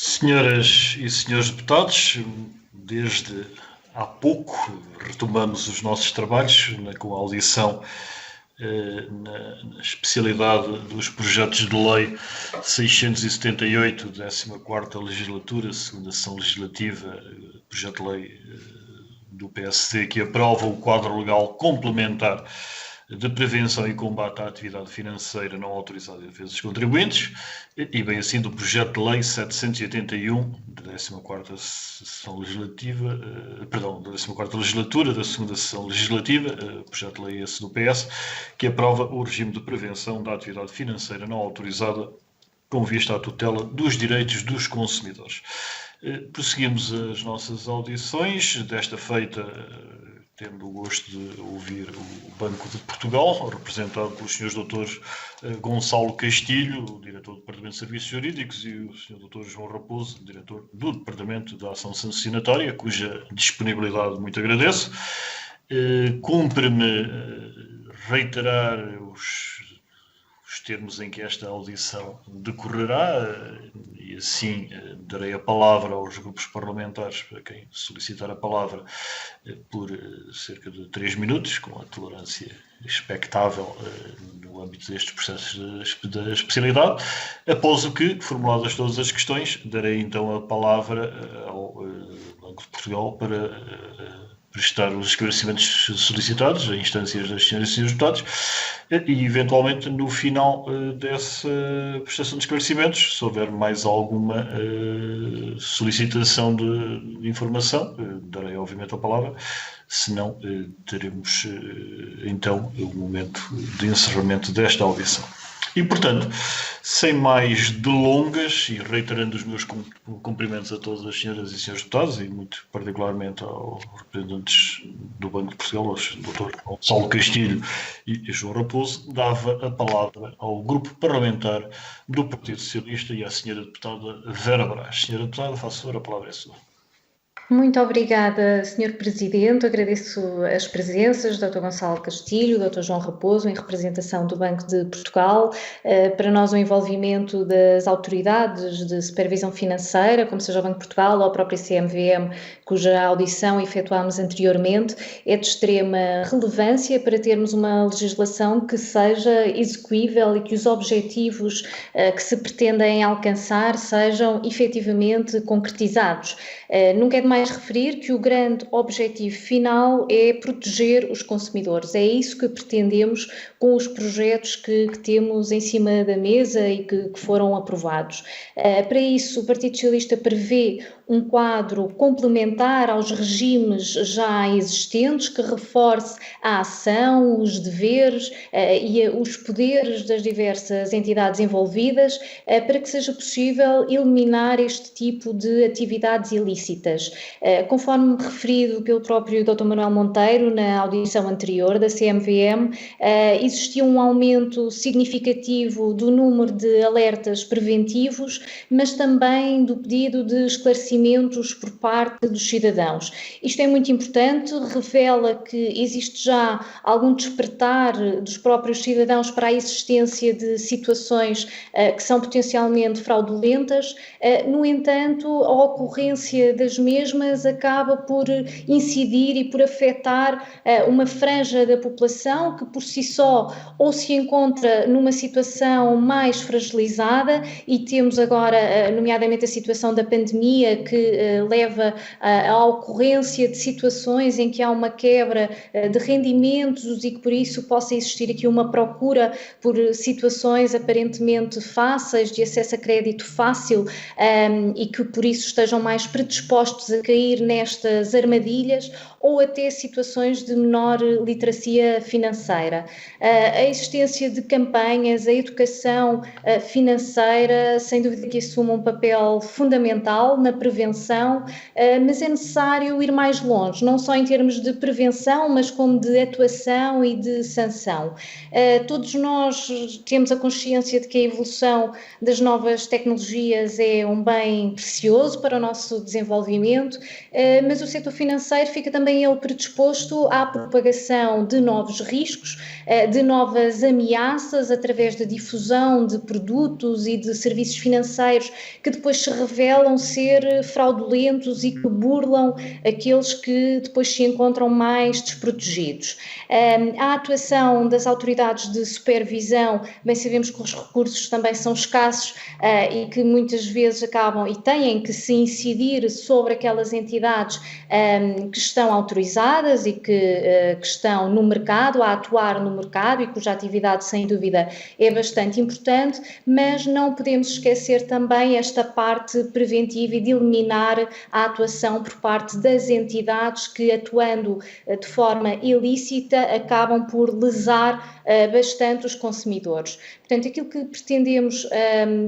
Senhoras e senhores deputados, desde há pouco retomamos os nossos trabalhos com a audição na especialidade dos projetos de lei 678, 14ª legislatura, segunda sessão legislativa, projeto de lei do PSD que aprova o quadro legal complementar de prevenção e combate à atividade financeira não autorizada em defesa dos contribuintes, e bem assim do projeto de lei 781, da 14ª sessão legislativa, da 14ª legislatura, da segunda sessão legislativa, projeto de lei esse do PS, que aprova o regime de prevenção da atividade financeira não autorizada com vista à tutela dos direitos dos consumidores. Prosseguimos as nossas audições, desta feita tendo o gosto de ouvir o Banco de Portugal, representado pelos Srs. Drs. Gonçalo Castilho, o Diretor do Departamento de Serviços Jurídicos, e o Sr. Dr. João Raposo, Diretor do Departamento da Ação Sancionatória, cuja disponibilidade muito agradeço. Cumpre-me reiterar os termos em que esta audição decorrerá e assim darei a palavra aos grupos parlamentares, para quem solicitar a palavra, por cerca de 3 minutos, com a tolerância expectável no âmbito destes processos da especialidade, após o que, formuladas todas as questões, darei então a palavra ao Banco de Portugal para prestar os esclarecimentos solicitados a instâncias das senhoras e senhores deputados e, eventualmente, no final dessa prestação de esclarecimentos, se houver mais alguma solicitação de informação, darei, obviamente, a palavra. Se não, teremos, então, o momento de encerramento desta audição. E, portanto, sem mais delongas, e reiterando os meus cumprimentos a todas as senhoras e senhores deputados, e muito particularmente aos representantes do Banco de Portugal, aos Dr. Gonçalo Castilho e João Raposo, dava a palavra ao grupo parlamentar do Partido Socialista e à senhora deputada Vera Brás. Senhora deputada, faço favor, a palavra é sua. Muito obrigada, Sr. Presidente. Agradeço as presenças do Dr. Gonçalo Castilho, do Dr. João Raposo, em representação do Banco de Portugal. Para nós, o envolvimento das autoridades de supervisão financeira, como seja o Banco de Portugal ou a própria CMVM, cuja audição efetuámos anteriormente, é de extrema relevância para termos uma legislação que seja execuível e que os objetivos que se pretendem alcançar sejam efetivamente concretizados. Nunca é demais referir que o grande objetivo final é proteger os consumidores. É isso que pretendemos com os projetos que temos em cima da mesa e que foram aprovados. Para isso, o Partido Socialista prevê um quadro complementar aos regimes já existentes, que reforce a ação, os deveres e os poderes das diversas entidades envolvidas, para que seja possível eliminar este tipo de atividades ilícitas. Conforme referido pelo próprio Dr. Manuel Monteiro na audição anterior da CMVM, existia um aumento significativo do número de alertas preventivos, mas também do pedido de esclarecimentos por parte dos cidadãos. Isto é muito importante, revela que existe já algum despertar dos próprios cidadãos para a existência de situações que são potencialmente fraudulentas. No entanto, a ocorrência das mesmas acaba por incidir e por afetar uma franja da população que por si só ou se encontra numa situação mais fragilizada, e temos agora, nomeadamente, a situação da pandemia que leva à ocorrência de situações em que há uma quebra de rendimentos e que por isso possa existir aqui uma procura por situações aparentemente fáceis, de acesso a crédito fácil, e que por isso estejam mais predispostos a cair nestas armadilhas, ou até situações de menor literacia financeira. A existência de campanhas, a educação financeira, sem dúvida que assume um papel fundamental na prevenção prevenção, mas é necessário ir mais longe, não só em termos de prevenção, mas como de atuação e de sanção. Todos nós temos a consciência de que a evolução das novas tecnologias é um bem precioso para o nosso desenvolvimento, mas o setor financeiro fica também ele predisposto à propagação de novos riscos, de novas ameaças através da difusão de produtos e de serviços financeiros que depois se revelam ser fraudulentos e que burlam aqueles que depois se encontram mais desprotegidos. A atuação das autoridades de supervisão, bem sabemos que os recursos também são escassos e que muitas vezes acabam e têm que se incidir sobre aquelas entidades que estão autorizadas e que estão no mercado, a atuar no mercado e cuja atividade, sem dúvida, é bastante importante, mas não podemos esquecer também esta parte preventiva e de eliminar a atuação por parte das entidades que, atuando de forma ilícita, acabam por lesar bastante os consumidores. Portanto, aquilo que pretendemos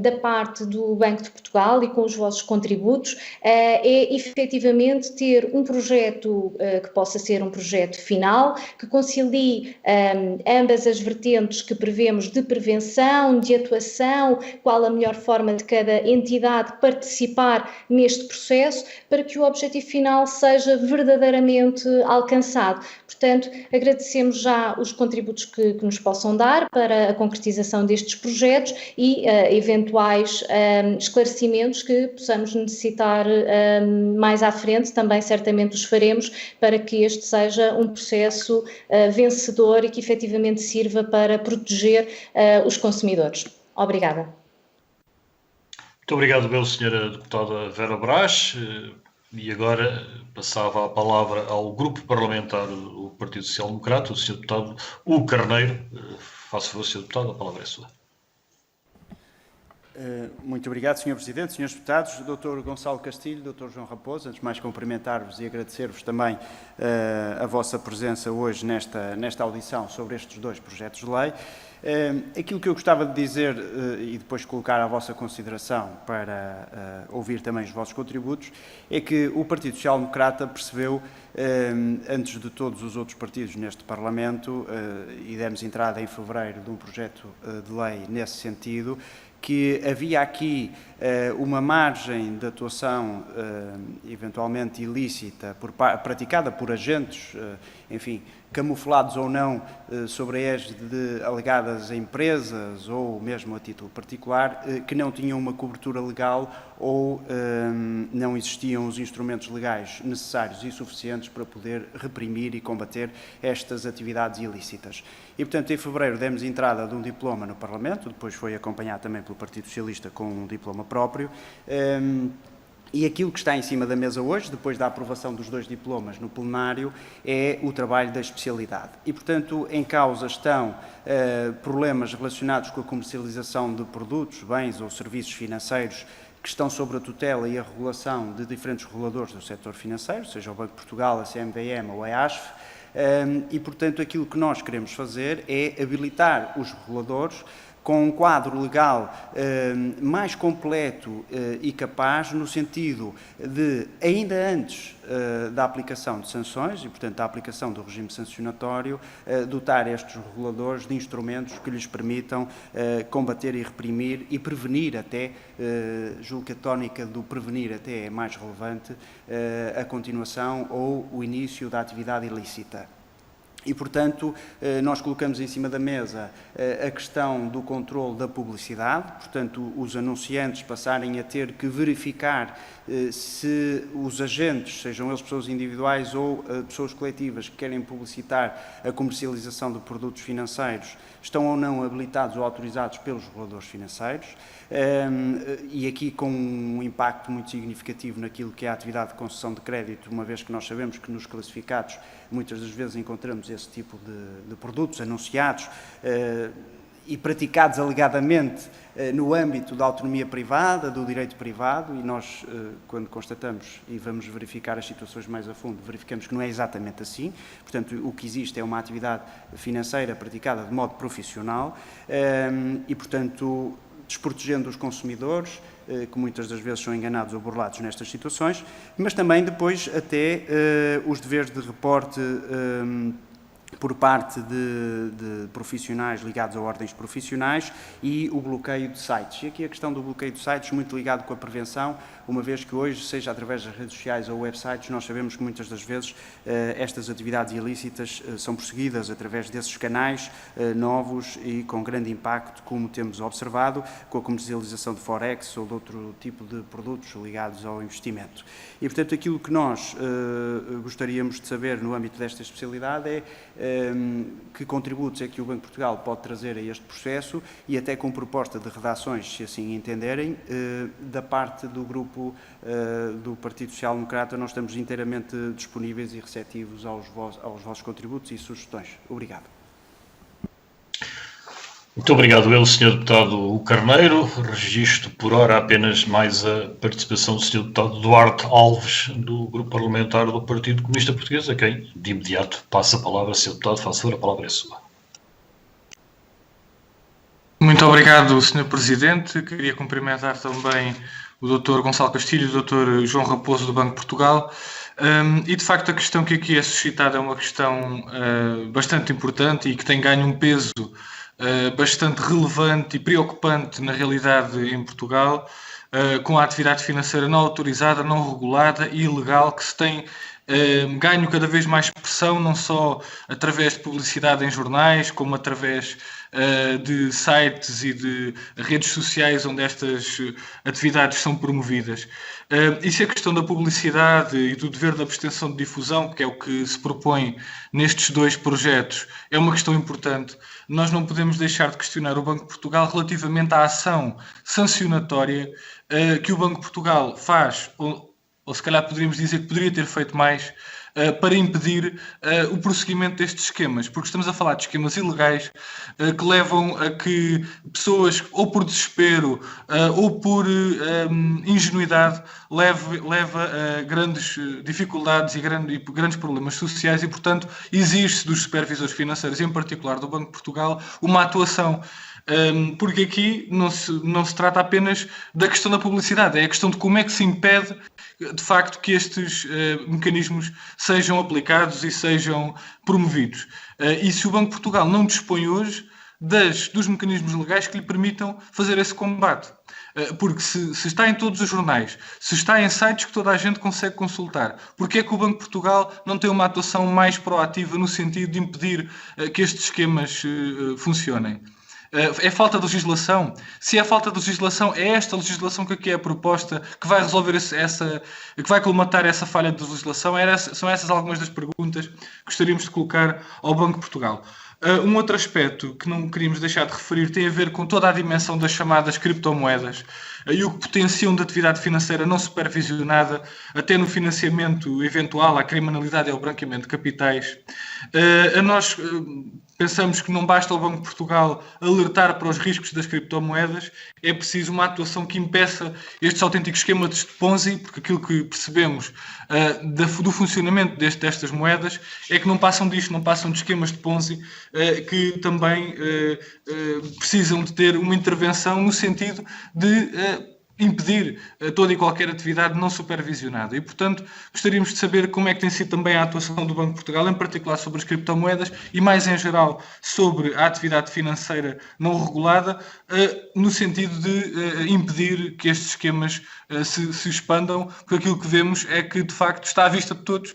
da parte do Banco de Portugal e com os vossos contributos é efetivamente ter um projeto que possa ser um projeto final, que concilie ambas as vertentes que prevemos de prevenção, de atuação, qual a melhor forma de cada entidade participar neste processo, para que o objetivo final seja verdadeiramente alcançado. Portanto, agradecemos já os contributos que nos possam dar para a concretização destes projetos e eventuais esclarecimentos que possamos necessitar mais à frente, também certamente os faremos para que este seja um processo vencedor e que efetivamente sirva para proteger os consumidores. Obrigada. Muito obrigado, Sra. Deputada Vera Brás. E agora passava a palavra ao Grupo Parlamentar do Partido Social Democrata, o Sr. Deputado Hugo Carneiro. Faça favor, Sr. Deputado, a palavra é sua. Muito obrigado, Sr. Presidente, Srs. Deputados, Dr. Gonçalo Castilho, Dr. João Raposo. Antes de mais, cumprimentar-vos e agradecer-vos também a vossa presença hoje nesta audição sobre estes dois projetos de lei. Aquilo que eu gostava de dizer e depois colocar à vossa consideração para ouvir também os vossos contributos é que o Partido Social Democrata percebeu, antes de todos os outros partidos neste Parlamento, e demos entrada em fevereiro de um projeto de lei nesse sentido, que havia aqui uma margem de atuação eventualmente ilícita praticada por agentes, enfim, camuflados ou não, sobre a égide de alegadas empresas ou mesmo a título particular, que não tinham uma cobertura legal ou não existiam os instrumentos legais necessários e suficientes para poder reprimir e combater estas atividades ilícitas. E, portanto, em fevereiro demos entrada de um diploma no Parlamento, depois foi acompanhado também pelo Partido Socialista com um diploma próprio, e aquilo que está em cima da mesa hoje, depois da aprovação dos dois diplomas no plenário, é o trabalho da especialidade. E, portanto, em causa estão problemas relacionados com a comercialização de produtos, bens ou serviços financeiros que estão sob a tutela e a regulação de diferentes reguladores do setor financeiro, seja o Banco de Portugal, a CMVM ou a ASF, e, portanto, aquilo que nós queremos fazer é habilitar os reguladores com um quadro legal mais completo e capaz, no sentido de, ainda antes da aplicação de sanções e, portanto, da aplicação do regime sancionatório, dotar estes reguladores de instrumentos que lhes permitam combater e reprimir e prevenir até, julgo que a tónica do prevenir até é mais relevante, a continuação ou o início da atividade ilícita. E, portanto, nós colocamos em cima da mesa a questão do controle da publicidade, portanto, os anunciantes passarem a ter que verificar se os agentes, sejam eles pessoas individuais ou pessoas coletivas que querem publicitar a comercialização de produtos financeiros, estão ou não habilitados ou autorizados pelos reguladores financeiros, e aqui com um impacto muito significativo naquilo que é a atividade de concessão de crédito, uma vez que nós sabemos que nos classificados muitas das vezes encontramos esse tipo de produtos anunciados e praticados alegadamente no âmbito da autonomia privada, do direito privado, e nós, quando constatamos e vamos verificar as situações mais a fundo, verificamos que não é exatamente assim. Portanto, o que existe é uma atividade financeira praticada de modo profissional e, portanto, desprotegendo os consumidores, que muitas das vezes são enganados ou burlados nestas situações, mas também depois até os deveres de reporte por parte de profissionais ligados a ordens profissionais e o bloqueio de sites. E aqui a questão do bloqueio de sites muito ligado com a prevenção, uma vez que hoje, seja através das redes sociais ou websites, nós sabemos que muitas das vezes estas atividades ilícitas são perseguidas através desses canais novos e com grande impacto, como temos observado, com a comercialização de Forex ou de outro tipo de produtos ligados ao investimento. E, portanto, aquilo que nós gostaríamos de saber no âmbito desta especialidade é que contributos é que o Banco de Portugal pode trazer a este processo e até com proposta de redações, se assim entenderem, da parte do grupo do Partido Social Democrata. Nós estamos inteiramente disponíveis e receptivos aos vossos contributos e sugestões. Obrigado. Muito obrigado, eu, Sr. Deputado Carneiro. Registro por hora apenas mais a participação do Sr. Deputado Duarte Alves, do Grupo Parlamentar do Partido Comunista Português, a quem, de imediato, passa a palavra. Sr. Deputado, faça favor, a palavra é sua. Muito obrigado, Sr. Presidente. Queria cumprimentar também o Dr. Gonçalo Castilho e o Dr. João Raposo, do Banco de Portugal. E, de facto, a questão que aqui é suscitada é uma questão bastante importante e que tem ganho um peso bastante relevante e preocupante na realidade em Portugal, com a atividade financeira não autorizada, não regulada e ilegal, que se tem ganho cada vez mais expressão, não só através de publicidade em jornais, como através de sites e de redes sociais onde estas atividades são promovidas. E se a questão da publicidade e do dever de abstenção de difusão, que é o que se propõe nestes dois projetos, é uma questão importante, nós não podemos deixar de questionar o Banco de Portugal relativamente à ação sancionatória que o Banco de Portugal faz, ou se calhar poderíamos dizer que poderia ter feito mais, para impedir o prosseguimento destes esquemas, porque estamos a falar de esquemas ilegais que levam a que pessoas, ou por desespero ou por ingenuidade, leva a grandes dificuldades e grandes problemas sociais e, portanto, exige-se dos supervisores financeiros, e em particular do Banco de Portugal, uma atuação. Porque aqui não se trata apenas da questão da publicidade, é a questão de como é que se impede, de facto, que estes mecanismos sejam aplicados e sejam promovidos. E se o Banco de Portugal não dispõe hoje dos mecanismos legais que lhe permitam fazer esse combate. Porque se está em todos os jornais, se está em sites que toda a gente consegue consultar, porque é que o Banco de Portugal não tem uma atuação mais proativa no sentido de impedir que estes esquemas funcionem? É falta de legislação? Se é falta de legislação, é esta legislação que aqui é proposta que vai resolver que vai colmatar essa falha de legislação? São essas algumas das perguntas que gostaríamos de colocar ao Banco de Portugal. Um outro aspecto que não queríamos deixar de referir tem a ver com toda a dimensão das chamadas criptomoedas e o que potenciam de atividade financeira não supervisionada, até no financiamento eventual à criminalidade e ao branqueamento de capitais. Nós pensamos que não basta o Banco de Portugal alertar para os riscos das criptomoedas, é preciso uma atuação que impeça estes autênticos esquemas de Ponzi, porque aquilo que percebemos do funcionamento destas moedas é que não passam disto, não passam de esquemas de Ponzi, que também precisam de ter uma intervenção no sentido de impedir toda e qualquer atividade não supervisionada. E, portanto, gostaríamos de saber como é que tem sido também a atuação do Banco de Portugal, em particular sobre as criptomoedas e, mais em geral, sobre a atividade financeira não regulada, no sentido de impedir que estes esquemas se expandam, porque aquilo que vemos é que, de facto, está à vista de todos.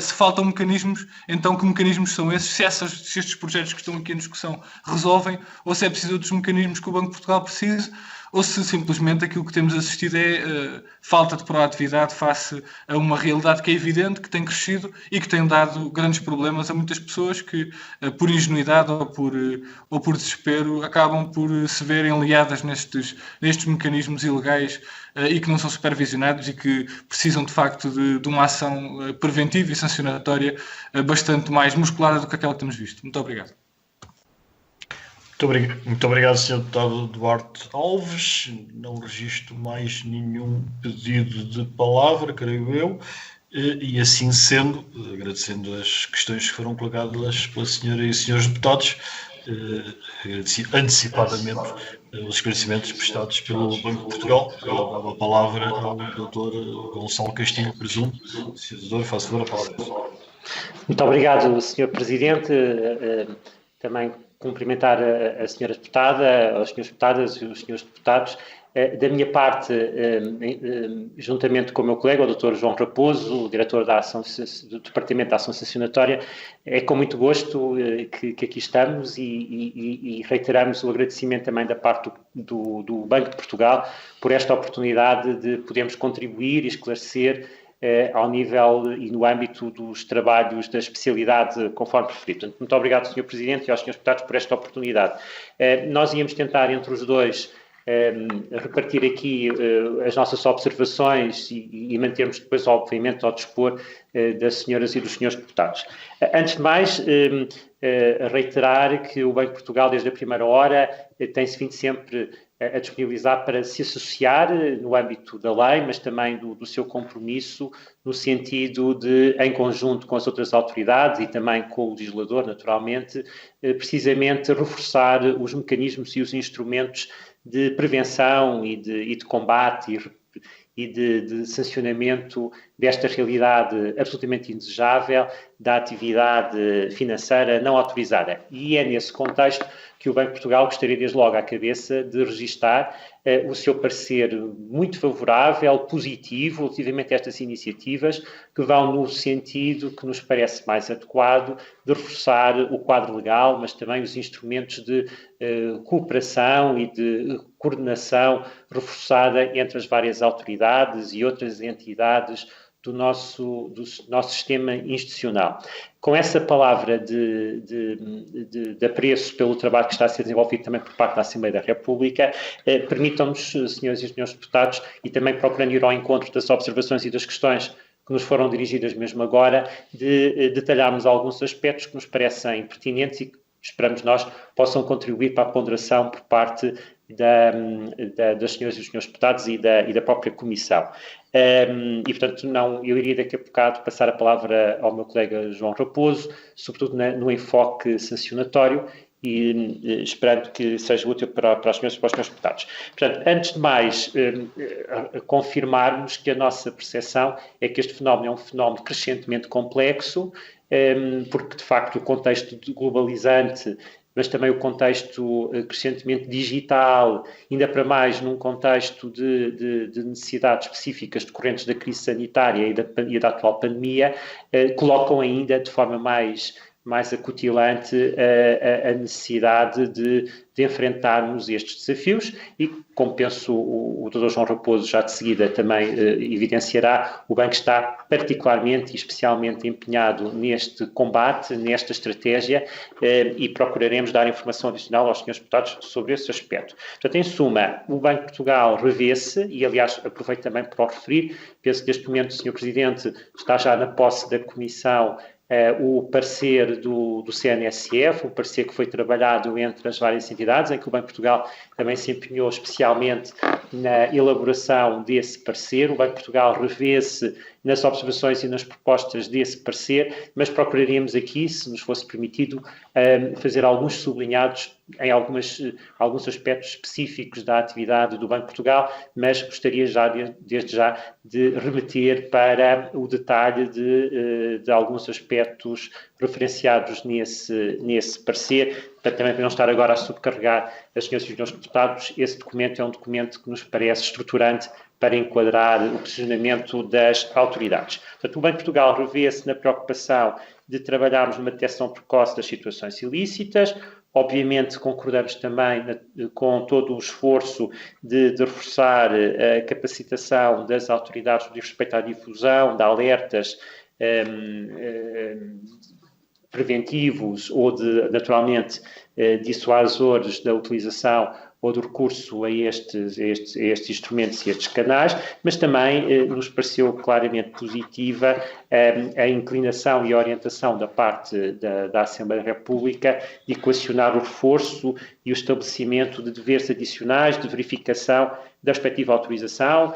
Se faltam mecanismos, então que mecanismos são esses? Se estes projetos que estão aqui em discussão resolvem, ou se é preciso outros mecanismos que o Banco de Portugal precise, ou se simplesmente aquilo que temos assistido é falta de proatividade face a uma realidade que é evidente, que tem crescido e que tem dado grandes problemas a muitas pessoas que, por ingenuidade ou por desespero, acabam por se verem liadas nestes mecanismos ilegais e que não são supervisionados e que precisam, de facto, de uma ação preventiva e sancionatória bastante mais musculada do que aquela que temos visto. Muito obrigado. Muito obrigado, Sr. Deputado Duarte Alves. Não registro mais nenhum pedido de palavra, creio eu, e assim sendo, agradecendo as questões que foram colocadas pela senhora e os senhores deputados, agradeci antecipadamente os esclarecimentos prestados pelo Banco de Portugal. Eu dava a palavra ao Dr. Gonçalo Castilho, presumo. Senhor, faço favor a palavra. Muito obrigado, Sr. Presidente. Também cumprimentar a Sra. Deputada, as Sras. Deputadas e os Srs. Deputados. Da minha parte, juntamente com o meu colega, o Dr. João Raposo, o diretor do Departamento da Ação Sancionatória, é com muito gosto que aqui estamos e reiteramos o agradecimento também da parte do Banco de Portugal por esta oportunidade de podermos contribuir e esclarecer ao nível e no âmbito dos trabalhos da especialidade, conforme referido. Muito obrigado, Sr. Presidente, e aos Srs. Deputados por esta oportunidade. Nós íamos tentar, entre os dois, repartir aqui as nossas observações e mantermos depois, obviamente, ao dispor das senhoras e dos senhores deputados. Antes de mais, reiterar que o Banco de Portugal, desde a primeira hora, tem-se vindo sempre a disponibilizar para se associar no âmbito da lei, mas também do seu compromisso, no sentido de, em conjunto com as outras autoridades e também com o legislador, naturalmente, precisamente reforçar os mecanismos e os instrumentos de prevenção e de combate e de sancionamento desta realidade absolutamente indesejável da atividade financeira não autorizada. E é nesse contexto que o Banco de Portugal gostaria desde logo à cabeça de registar o seu parecer muito favorável, positivo, relativamente a estas iniciativas, que vão no sentido que nos parece mais adequado de reforçar o quadro legal, mas também os instrumentos de cooperação e de coordenação reforçada entre as várias autoridades e outras entidades do nosso sistema institucional. Com essa palavra de apreço pelo trabalho que está a ser desenvolvido também por parte da Assembleia da República, permitam-nos, senhoras e senhores deputados, e também procurando ir ao encontro das observações e das questões que nos foram dirigidas mesmo agora, de detalharmos alguns aspectos que nos parecem pertinentes e que esperamos nós possam contribuir para a ponderação por parte das senhoras e dos senhores deputados e da própria Comissão. E, portanto, eu iria daqui a bocado passar a palavra ao meu colega João Raposo, sobretudo no enfoque sancionatório, e esperando que seja útil para as senhoras e para os senhores deputados. Portanto, antes de mais, confirmarmos que a nossa percepção é que este fenómeno é um fenómeno crescentemente complexo, porque, de facto, o contexto globalizante, mas também o contexto crescentemente digital, ainda para mais num contexto de necessidades específicas decorrentes da crise sanitária e da atual pandemia, colocam ainda de forma mais acutilante a necessidade de enfrentarmos estes desafios e, como penso o Dr. João Raposo já de seguida também evidenciará, o Banco está particularmente e especialmente empenhado neste combate, nesta estratégia e procuraremos dar informação adicional aos senhores deputados sobre esse aspecto. Portanto, em suma, o Banco de Portugal revê-se, e aliás aproveito também para o referir, penso que neste momento o Sr. Presidente está já na posse da Comissão o parecer do CNSF, um parecer que foi trabalhado entre as várias entidades, em que o Banco de Portugal também se empenhou especialmente na elaboração desse parecer. O Banco de Portugal revê-se nas observações e nas propostas desse parecer, mas procuraríamos aqui, se nos fosse permitido, fazer alguns sublinhados em alguns aspectos específicos da atividade do Banco de Portugal, mas gostaria desde já de remeter para o detalhe de alguns aspectos referenciados nesse parecer, para também não estar agora a subcarregar as senhoras e os senhores deputados. Esse documento é um documento que nos parece estruturante para enquadrar o posicionamento das autoridades. Portanto, o Banco de Portugal revê-se na preocupação de trabalharmos numa detecção precoce das situações ilícitas. Obviamente, concordamos também com todo o esforço de reforçar a capacitação das autoridades no que diz respeito à difusão de alertas preventivos ou, naturalmente, dissuasores da utilização ou do recurso a estes instrumentos e estes canais, mas também nos pareceu claramente positiva a inclinação e a orientação da parte da Assembleia da República de equacionar o reforço e o estabelecimento de deveres adicionais de verificação da respectiva autorização,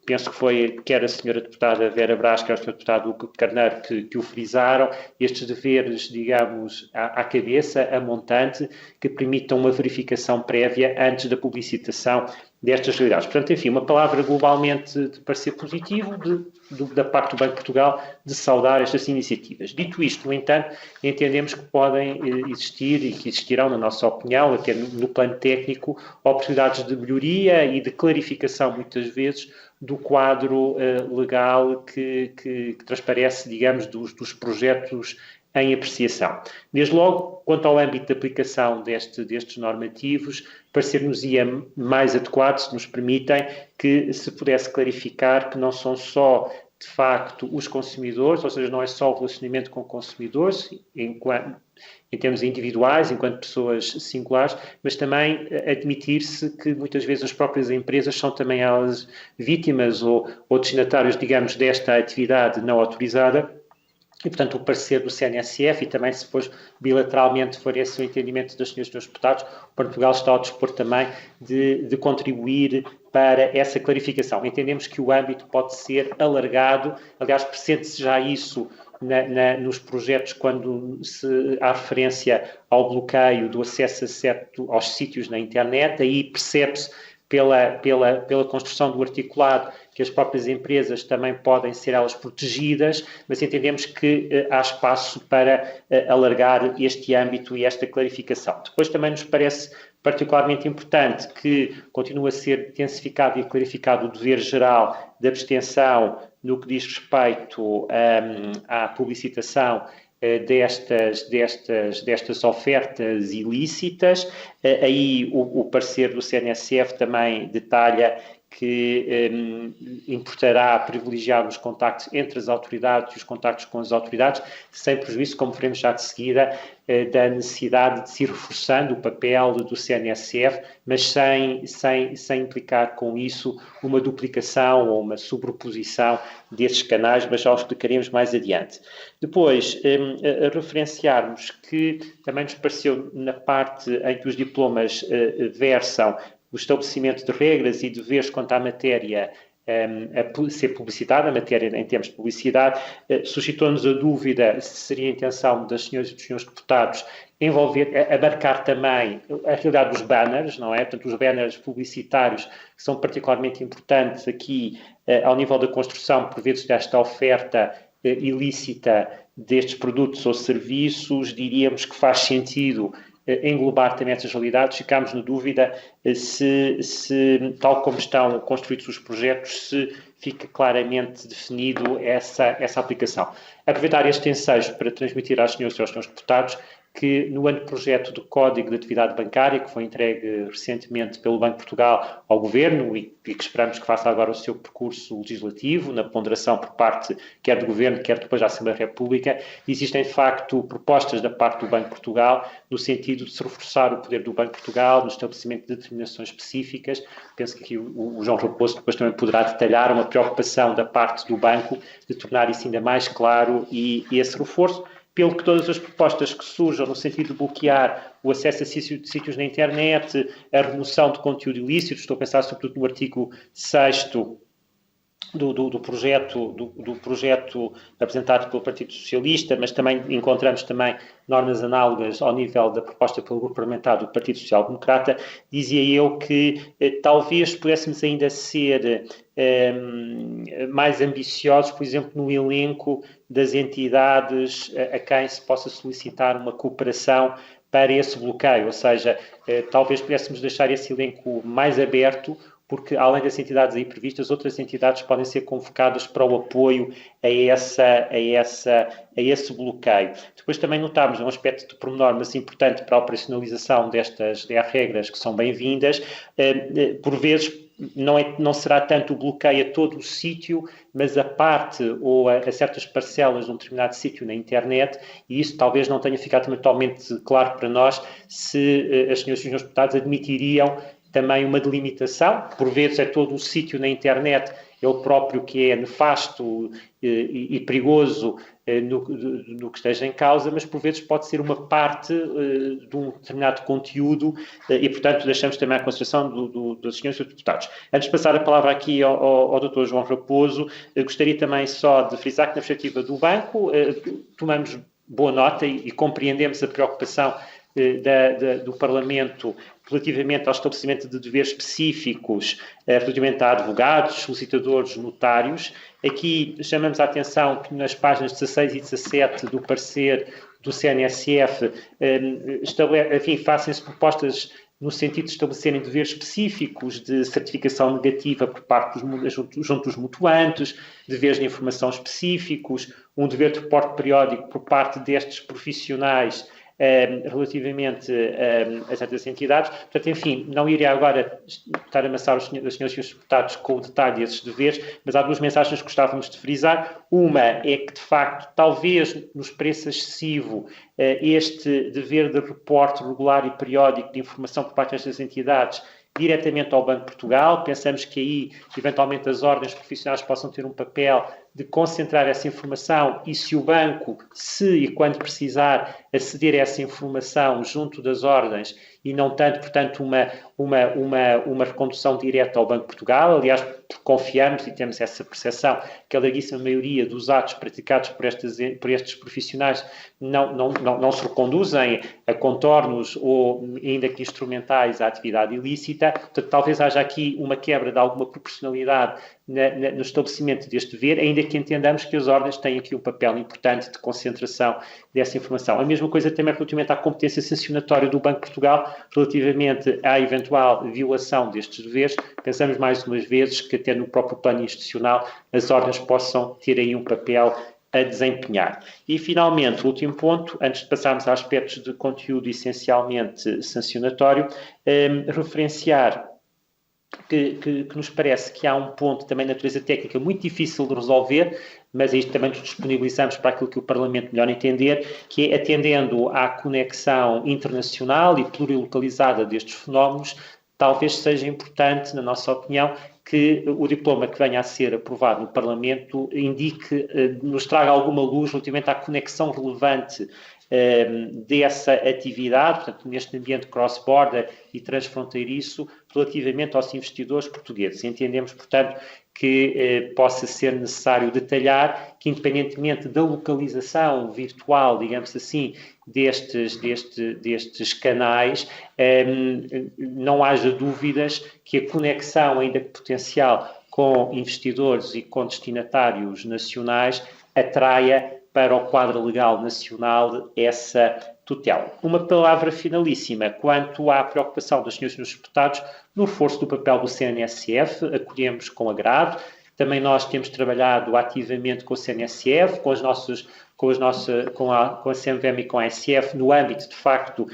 penso que foi quer a senhora deputada Vera Brás, quer o senhor deputado Hugo Carneiro que o frisaram, estes deveres, digamos, à cabeça, a montante, que permitam uma verificação prévia antes da publicitação destas realidades. Portanto, enfim, uma palavra globalmente de parecer positivo da parte do Banco de Portugal de saudar estas iniciativas. Dito isto, no entanto, entendemos que podem existir e que existirão, na nossa opinião, até no plano técnico, oportunidades de melhoria e de clarificação, muitas vezes, do quadro legal que transparece, digamos, dos projetos em apreciação. Desde logo, quanto ao âmbito de aplicação destes normativos, parecer-nos-ia mais adequado, se nos permitem, que se pudesse clarificar que não são só, de facto, os consumidores, ou seja, não é só o relacionamento com consumidores, em termos individuais, enquanto pessoas singulares, mas também admitir-se que muitas vezes as próprias empresas são também elas vítimas ou destinatários, digamos, desta atividade não autorizada. E, portanto, o parecer do CNSF e também, se depois bilateralmente for esse o entendimento das senhoras e senhores deputados, Portugal está ao dispor também de contribuir para essa clarificação. Entendemos que o âmbito pode ser alargado, aliás, pressente-se já isso nos projetos quando há referência ao bloqueio do acesso aos sítios na internet, aí percebe-se pela construção do articulado que as próprias empresas também podem ser elas protegidas, mas entendemos que há espaço para alargar este âmbito e esta clarificação. Depois também nos parece particularmente importante que continue a ser intensificado e clarificado o dever geral de abstenção no que diz respeito à publicitação destas ofertas ilícitas. Aí o parecer do CNSF também detalha que importará privilegiar os contactos entre as autoridades e os contactos com as autoridades, sem prejuízo, como veremos já de seguida, da necessidade de se ir reforçando o papel do CNSF, mas sem implicar com isso uma duplicação ou uma sobreposição desses canais, mas já o explicaremos mais adiante. Depois, a referenciarmos que também nos pareceu, na parte em que os diplomas versam o estabelecimento de regras e deveres quanto à matéria a ser publicitada, a matéria em termos de publicidade, suscitou-nos a dúvida se seria a intenção das senhoras e dos senhores deputados abarcar também a realidade dos banners, não é? Portanto, os banners publicitários que são particularmente importantes aqui ao nível da construção, por vezes, desta oferta ilícita destes produtos ou serviços, diríamos que faz sentido englobar também essas realidades. Ficámos na dúvida se, tal como estão construídos os projetos, se fica claramente definido essa aplicação. Aproveitar este ensejo para transmitir às senhoras e aos senhores deputados que no anteprojeto do Código de Atividade Bancária, que foi entregue recentemente pelo Banco de Portugal ao Governo e que esperamos que faça agora o seu percurso legislativo, na ponderação por parte quer do Governo, quer depois da Assembleia da República, existem de facto propostas da parte do Banco de Portugal no sentido de se reforçar o poder do Banco de Portugal no estabelecimento de determinações específicas. Penso que aqui o João Raposo depois também poderá detalhar uma preocupação da parte do Banco de tornar isso ainda mais claro e esse reforço, pelo que todas as propostas que surjam no sentido de bloquear o acesso a sítios na internet, a remoção de conteúdo ilícito, estou a pensar sobretudo no artigo 6º do projeto apresentado pelo Partido Socialista, mas também encontramos também normas análogas ao nível da proposta pelo grupo parlamentar do Partido Social Democrata. Dizia eu que talvez pudéssemos ainda ser mais ambiciosos, por exemplo, no elenco das entidades a quem se possa solicitar uma cooperação para esse bloqueio, ou seja, talvez pudéssemos deixar esse elenco mais aberto, porque além das entidades aí previstas, outras entidades podem ser convocadas para o apoio a esse bloqueio. Depois também notámos um aspecto de pormenor, mas importante para a operacionalização destas regras que são bem-vindas, por vezes não será tanto o bloqueio a todo o sítio, mas a parte ou a certas parcelas de um determinado sítio na internet, e isso talvez não tenha ficado totalmente claro para nós se as senhoras e senhores deputados admitiriam também uma delimitação, por vezes é todo o sítio na internet, ele próprio que é nefasto e perigoso no que esteja em causa, mas por vezes pode ser uma parte de um determinado conteúdo e, portanto, deixamos também à consideração dos senhores deputados. Antes de passar a palavra aqui ao Dr. João Raposo, gostaria também só de frisar que, na perspectiva do Banco, tomamos boa nota e compreendemos a preocupação do Parlamento relativamente ao estabelecimento de deveres específicos relativamente a advogados, solicitadores, notários. Aqui chamamos a atenção que nas páginas 16 e 17 do parecer do CNSF, fazem-se propostas no sentido de estabelecerem deveres específicos de certificação negativa por parte junto dos mutuantes, deveres de informação específicos, um dever de reporte periódico por parte destes profissionais relativamente a certas entidades. Portanto, enfim, não iria agora estar a amassar os senhores e os deputados com o detalhe desses deveres, mas há duas mensagens que gostávamos de frisar. Uma é que, de facto, talvez nos pareça excessivo este dever de reporte regular e periódico de informação por parte destas entidades diretamente ao Banco de Portugal. Pensamos que aí, eventualmente, as ordens profissionais possam ter um papel de concentrar essa informação e se o banco, se e quando precisar, aceder a essa informação junto das ordens e não tanto, portanto, uma recondução direta ao Banco de Portugal. Aliás, confiamos e temos essa percepção que a larguíssima maioria dos atos praticados por estes profissionais não se reconduzem a contornos ou ainda que instrumentais à atividade ilícita. Portanto, talvez haja aqui uma quebra de alguma proporcionalidade no estabelecimento deste dever, ainda que entendamos que as ordens têm aqui um papel importante de concentração dessa informação. A mesma coisa também relativamente à competência sancionatória do Banco de Portugal, relativamente à eventual violação destes deveres. Pensamos mais umas vezes que até no próprio plano institucional as ordens possam ter aí um papel a desempenhar. E, finalmente, o último ponto, antes de passarmos a aspectos de conteúdo essencialmente sancionatório, referenciar que nos parece que há um ponto também de natureza técnica muito difícil de resolver, mas isto também nos disponibilizamos para aquilo que o Parlamento melhor entender, que é atendendo à conexão internacional e plurilocalizada destes fenómenos, talvez seja importante, na nossa opinião, que o diploma que venha a ser aprovado no Parlamento indique, nos traga alguma luz relativamente à conexão relevante dessa atividade, portanto, neste ambiente cross-border e transfronteiriço, relativamente aos investidores portugueses. Entendemos, portanto, que possa ser necessário detalhar que, independentemente da localização virtual, digamos assim, destes canais, não haja dúvidas que a conexão, ainda que potencial, com investidores e com destinatários nacionais atraia para o quadro legal nacional essa tutela. Uma palavra finalíssima quanto à preocupação dos senhores e dos deputados no reforço do papel do CNSF, acolhemos com agrado. Também nós temos trabalhado ativamente com o CNSF, com a CMVM e com a SF, no âmbito, de facto,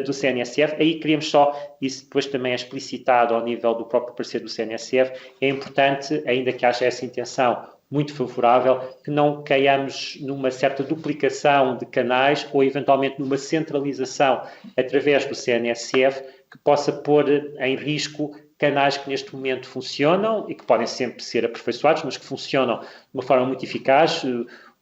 do CNSF. Aí queríamos só, isso depois também é explicitado ao nível do próprio parecer do CNSF, é importante, ainda que haja essa intenção muito favorável, que não caiamos numa certa duplicação de canais ou, eventualmente, numa centralização através do CNSF que possa pôr em risco canais que neste momento funcionam e que podem sempre ser aperfeiçoados, mas que funcionam de uma forma muito eficaz.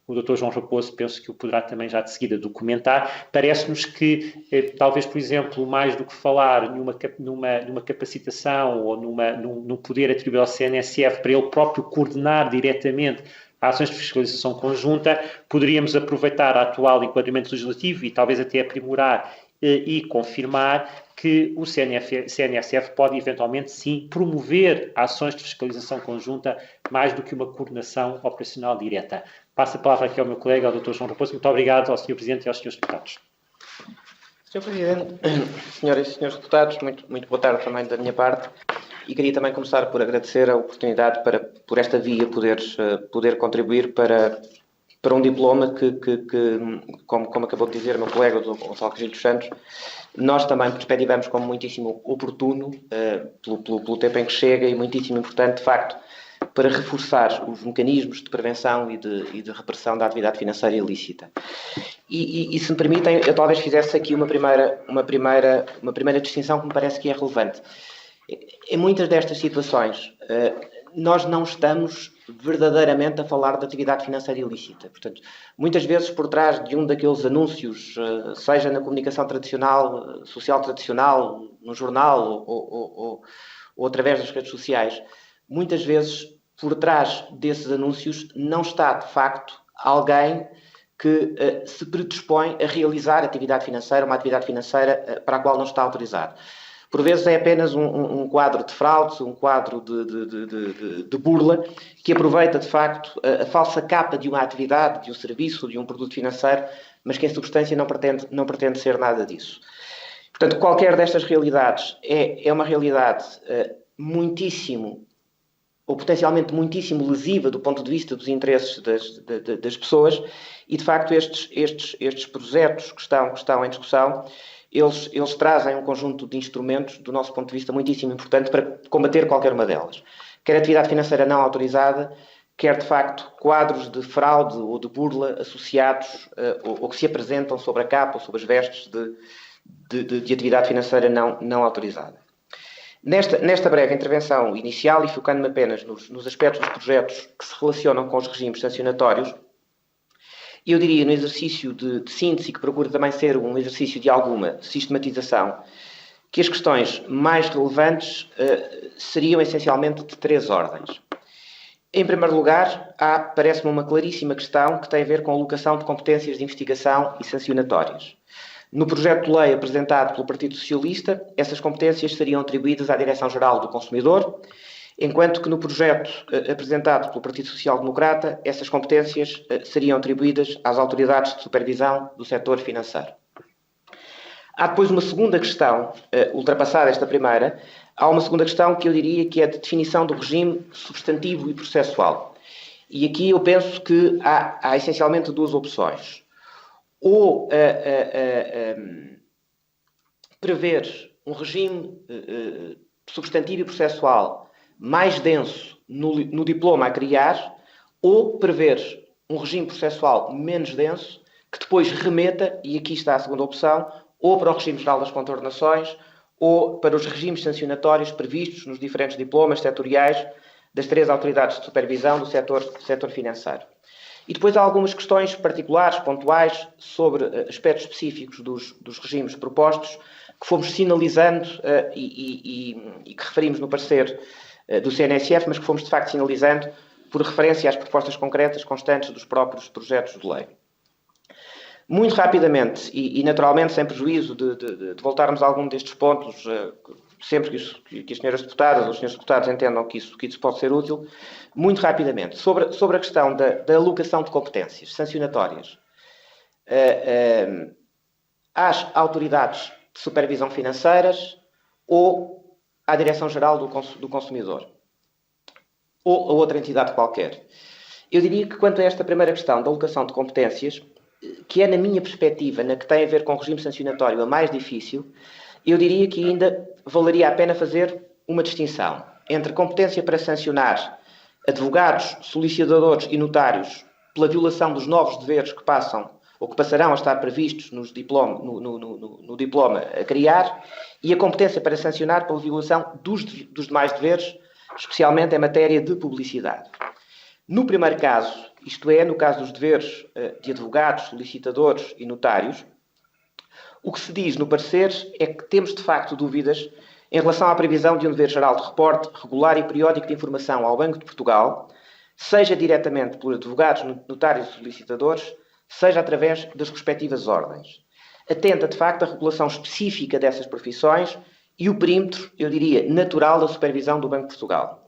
O Dr. João Raposo, penso que o poderá também já de seguida documentar. Parece-nos que, talvez, por exemplo, mais do que falar numa capacitação ou num poder atribuído ao CNSF para ele próprio coordenar diretamente ações de fiscalização conjunta, poderíamos aproveitar o atual enquadramento legislativo e talvez até aprimorar e confirmar que o CNSF pode eventualmente sim promover ações de fiscalização conjunta mais do que uma coordenação operacional direta. Passo a palavra aqui ao meu colega, ao Dr. João Raposo. Muito obrigado ao Sr. Presidente e aos Srs. Deputados. Sr. Presidente, Senhoras e Srs. Deputados, muito boa tarde também da minha parte. E queria também começar por agradecer a oportunidade para, por esta via, poder contribuir para um diploma que como acabou de dizer o meu colega, o Dr. Gonçalo Castilho dos Santos, nós também perspectivamos como muitíssimo oportuno, pelo tempo em que chega, e muitíssimo importante, de facto, para reforçar os mecanismos de prevenção e de repressão da atividade financeira ilícita. E se me permitem, eu talvez fizesse aqui uma primeira distinção que me parece que é relevante. Em muitas destas situações, nós não estamos verdadeiramente a falar de atividade financeira ilícita. Portanto, muitas vezes por trás de um daqueles anúncios, seja na comunicação tradicional, social tradicional, no jornal ou através das redes sociais, muitas vezes por trás desses anúncios não está, de facto, alguém que se predispõe a realizar atividade financeira, uma atividade financeira para a qual não está autorizado. Por vezes é apenas um quadro de fraude, um quadro de burla, que aproveita, de facto, a falsa capa de uma atividade, de um serviço, de um produto financeiro, mas que em substância não pretende ser nada disso. Portanto, qualquer destas realidades é uma realidade muitíssimo, ou potencialmente muitíssimo lesiva do ponto de vista dos interesses das pessoas, e de facto estes projetos que estão em discussão, eles trazem um conjunto de instrumentos, do nosso ponto de vista, muitíssimo importante para combater qualquer uma delas. Quer atividade financeira não autorizada, quer de facto quadros de fraude ou de burla associados ou que se apresentam sobre a capa ou sobre as vestes de atividade financeira não autorizada. Nesta breve intervenção inicial, e focando-me apenas nos aspectos dos projetos que se relacionam com os regimes sancionatórios, eu diria, no exercício de síntese, que procura também ser um exercício de alguma sistematização, que as questões mais relevantes seriam essencialmente de 3 ordens. Em primeiro lugar, parece-me uma claríssima questão que tem a ver com a alocação de competências de investigação e sancionatórias. No projeto de lei apresentado pelo Partido Socialista, essas competências seriam atribuídas à Direção-Geral do Consumidor, enquanto que no projeto apresentado pelo Partido Social Democrata, essas competências seriam atribuídas às autoridades de supervisão do setor financeiro. Há depois uma segunda questão, ultrapassada esta primeira, há uma segunda questão que eu diria que é de definição do regime substantivo e processual. E aqui eu penso que há essencialmente 2 opções. Ou prever um regime substantivo e processual mais denso no diploma a criar, ou prever um regime processual menos denso, que depois remeta, e aqui está a segunda opção, ou para o regime geral das contornações, ou para os regimes sancionatórios previstos nos diferentes diplomas setoriais das 3 autoridades de supervisão do setor financeiro. E depois há algumas questões particulares, pontuais, sobre aspectos específicos dos regimes propostos, que fomos sinalizando e que referimos no parecer do CNSF, mas que fomos de facto sinalizando por referência às propostas concretas constantes dos próprios projetos de lei. Muito rapidamente, e naturalmente sem prejuízo de voltarmos a algum destes pontos, sempre que as senhoras deputadas ou os senhores deputados entendam que isso pode ser útil, muito rapidamente, sobre a questão da alocação de competências sancionatórias às autoridades de supervisão financeiras ou à Direção-Geral do Consumidor ou a outra entidade qualquer. Eu diria que quanto a esta primeira questão da alocação de competências, que é na minha perspectiva, na que tem a ver com o regime sancionatório a mais difícil, eu diria que ainda valeria a pena fazer uma distinção entre competência para sancionar advogados, solicitadores e notários pela violação dos novos deveres que passam ou que passarão a estar previstos no diploma a criar, e a competência para sancionar pela violação dos demais deveres, especialmente em matéria de publicidade. No primeiro caso, isto é, no caso dos deveres de advogados, solicitadores e notários, o que se diz no parecer é que temos de facto dúvidas em relação à previsão de um dever geral de reporte regular e periódico de informação ao Banco de Portugal, seja diretamente por advogados, notários e solicitadores, seja através das respectivas ordens. Atenta, de facto, à regulação específica dessas profissões e o perímetro, eu diria, natural da supervisão do Banco de Portugal.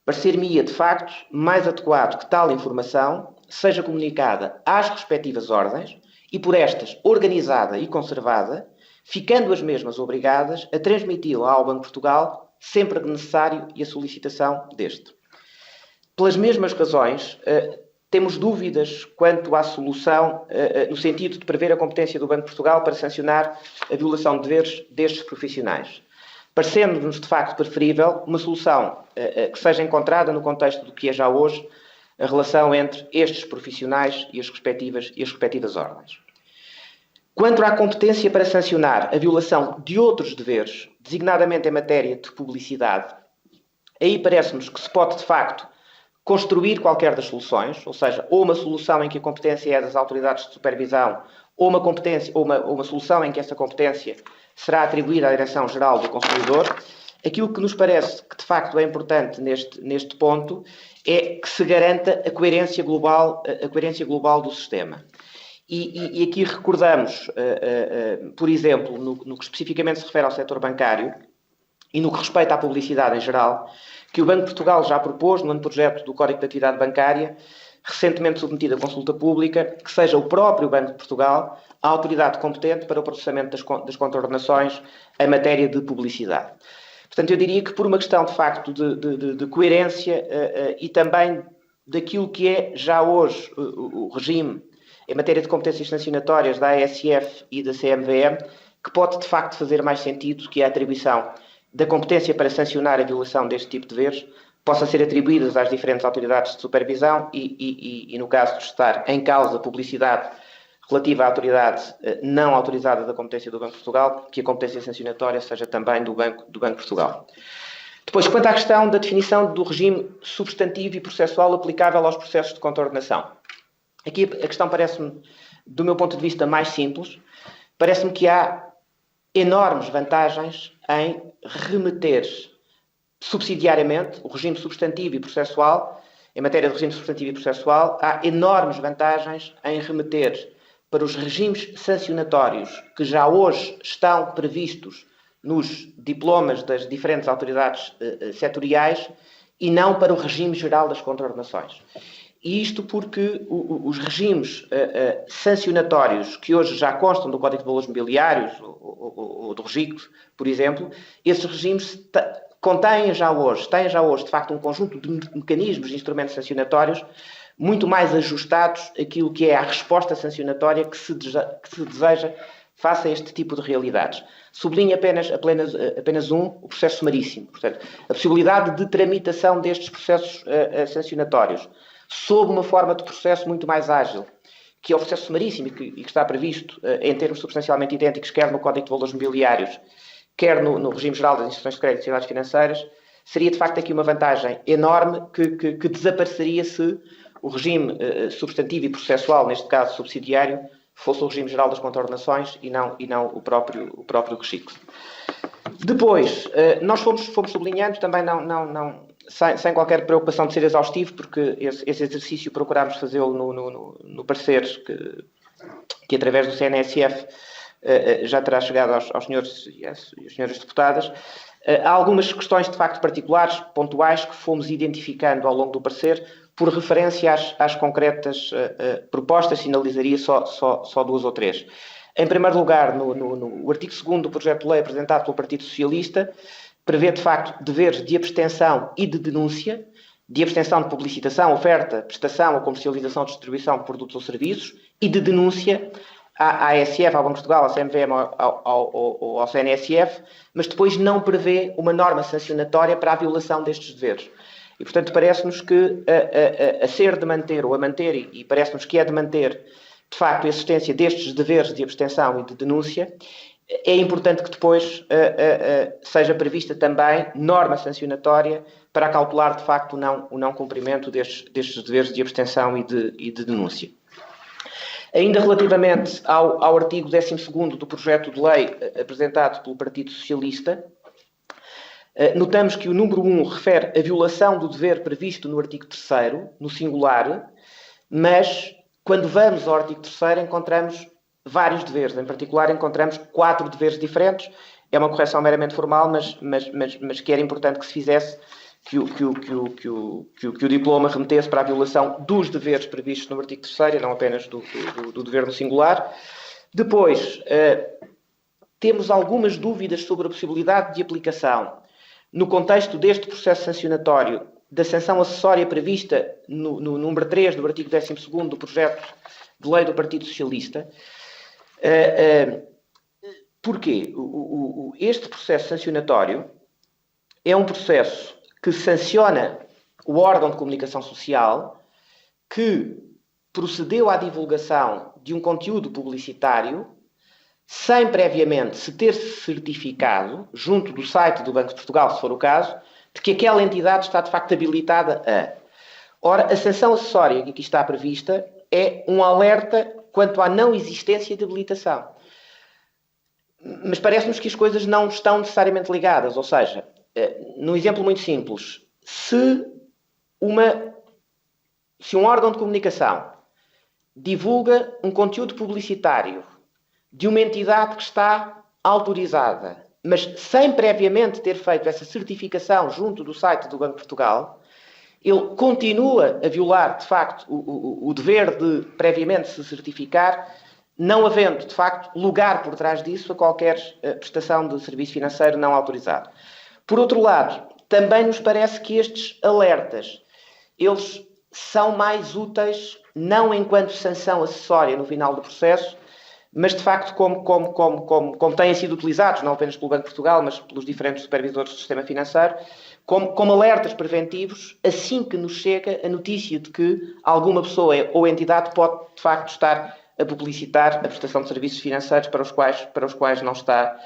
Parecer-me-ia, de facto, mais adequado que tal informação seja comunicada às respectivas ordens e, por estas, organizada e conservada, ficando as mesmas obrigadas a transmiti-la ao Banco de Portugal sempre que necessário e a solicitação deste. Pelas mesmas razões, temos dúvidas quanto à solução no sentido de prever a competência do Banco de Portugal para sancionar a violação de deveres destes profissionais. Parecendo-nos, de facto, preferível uma solução que seja encontrada no contexto do que é já hoje a relação entre estes profissionais e as respectivas ordens. Quanto à competência para sancionar a violação de outros deveres designadamente em matéria de publicidade, aí parece-nos que se pode, de facto, construir qualquer das soluções, ou seja, ou uma solução em que a competência é das autoridades de supervisão, ou uma solução em que essa competência será atribuída à Direção-Geral do Consumidor. Aquilo que nos parece que, de facto, é importante neste ponto é que se garanta a coerência global do sistema. E aqui recordamos, por exemplo, no que especificamente se refere ao setor bancário e no que respeita à publicidade em geral, que o Banco de Portugal já propôs no anteprojeto do Código de Atividade Bancária, recentemente submetido à consulta pública, que seja o próprio Banco de Portugal a autoridade competente para o processamento das contraordenações em matéria de publicidade. Portanto, eu diria que por uma questão, de facto, de coerência e também daquilo que é já hoje o regime em matéria de competências sancionatórias da ASF e da CMVM, que pode, de facto, fazer mais sentido que a atribuição da competência para sancionar a violação deste tipo de deveres possa ser atribuídas às diferentes autoridades de supervisão e no caso de estar em causa publicidade relativa à autoridade não autorizada da competência do Banco de Portugal, que a competência sancionatória seja também do Banco de Portugal. Depois, quanto à questão da definição do regime substantivo e processual aplicável aos processos de contraordenação. Aqui a questão parece-me, do meu ponto de vista, mais simples. Parece-me que há enormes vantagens em remeter subsidiariamente o regime substantivo e processual. Em matéria de regime substantivo e processual, há enormes vantagens em remeter para os regimes sancionatórios que já hoje estão previstos nos diplomas das diferentes autoridades setoriais e não para o regime geral das contraordenações. E isto porque os regimes sancionatórios que hoje já constam do Código de Valores Mobiliários ou do RGICO, por exemplo, esses regimes têm já hoje, de facto, um conjunto de mecanismos e instrumentos sancionatórios muito mais ajustados àquilo que é a resposta sancionatória que se deseja face a este tipo de realidades. Sublinho apenas o processo sumaríssimo. Portanto, a possibilidade de tramitação destes processos sancionatórios sob uma forma de processo muito mais ágil, que é o processo sumaríssimo e que está previsto em termos substancialmente idênticos, quer no Código de Valores Mobiliários, quer no regime geral das instituições de crédito e sociedades financeiras, seria de facto aqui uma vantagem enorme que desapareceria se o regime substantivo e processual, neste caso subsidiário, fosse o regime geral das contraordenações e não o próprio RGICO. Depois, nós fomos sublinhando, também sem qualquer preocupação de ser exaustivo, porque esse exercício procurámos fazê-lo no parecer que através do CNSF já terá chegado aos senhores e às senhoras deputadas. Há algumas questões de facto particulares, pontuais, que fomos identificando ao longo do parecer, por referência às concretas propostas, sinalizaria só duas ou três. Em primeiro lugar, no artigo 2º do projeto de lei apresentado pelo Partido Socialista, prevê de facto deveres de abstenção e de denúncia, de abstenção de publicitação, oferta, prestação ou comercialização, distribuição de produtos ou serviços, e de denúncia à ASF, ao Banco de Portugal, à CMVM ou ao CNSF, mas depois não prevê uma norma sancionatória para a violação destes deveres. E, portanto, parece-nos que a ser de manter, ou a manter, e parece-nos que é de manter, de facto, a existência destes deveres de abstenção e de denúncia, é importante que depois seja prevista também norma sancionatória para acautelar, de facto, o não cumprimento destes deveres de abstenção e de denúncia. Ainda relativamente ao artigo 12º do projeto de lei apresentado pelo Partido Socialista, notamos que o número 1 refere a violação do dever previsto no artigo 3º, no singular, mas quando vamos ao artigo 3º encontramos vários deveres, em particular encontramos 4 deveres diferentes. É uma correção meramente formal, mas que era importante que se fizesse, que o diploma remetesse para a violação dos deveres previstos no artigo 3º, não apenas do dever no singular. Depois, temos algumas dúvidas sobre a possibilidade de aplicação, no contexto deste processo sancionatório, da sanção acessória prevista no número 3 do artigo 12º do projeto de lei do Partido Socialista. Porquê? Este processo sancionatório é um processo que sanciona o órgão de comunicação social que procedeu à divulgação de um conteúdo publicitário sem previamente se ter certificado, junto do site do Banco de Portugal, se for o caso, de que aquela entidade está de facto habilitada a. Ora, a sanção acessória que aqui está prevista é um alerta quanto à não existência de habilitação. Mas parece-nos que as coisas não estão necessariamente ligadas, ou seja, num exemplo muito simples, se um órgão de comunicação divulga um conteúdo publicitário de uma entidade que está autorizada, mas sem previamente ter feito essa certificação junto do site do Banco de Portugal, ele continua a violar, de facto, o dever de previamente se certificar, não havendo, de facto, lugar por trás disso a qualquer prestação de serviço financeiro não autorizado. Por outro lado, também nos parece que estes alertas, eles são mais úteis, não enquanto sanção acessória no final do processo, mas de facto como têm sido utilizados, não apenas pelo Banco de Portugal, mas pelos diferentes supervisores do sistema financeiro, como alertas preventivos, assim que nos chega a notícia de que alguma pessoa ou entidade pode de facto estar a publicitar a prestação de serviços financeiros para os quais não está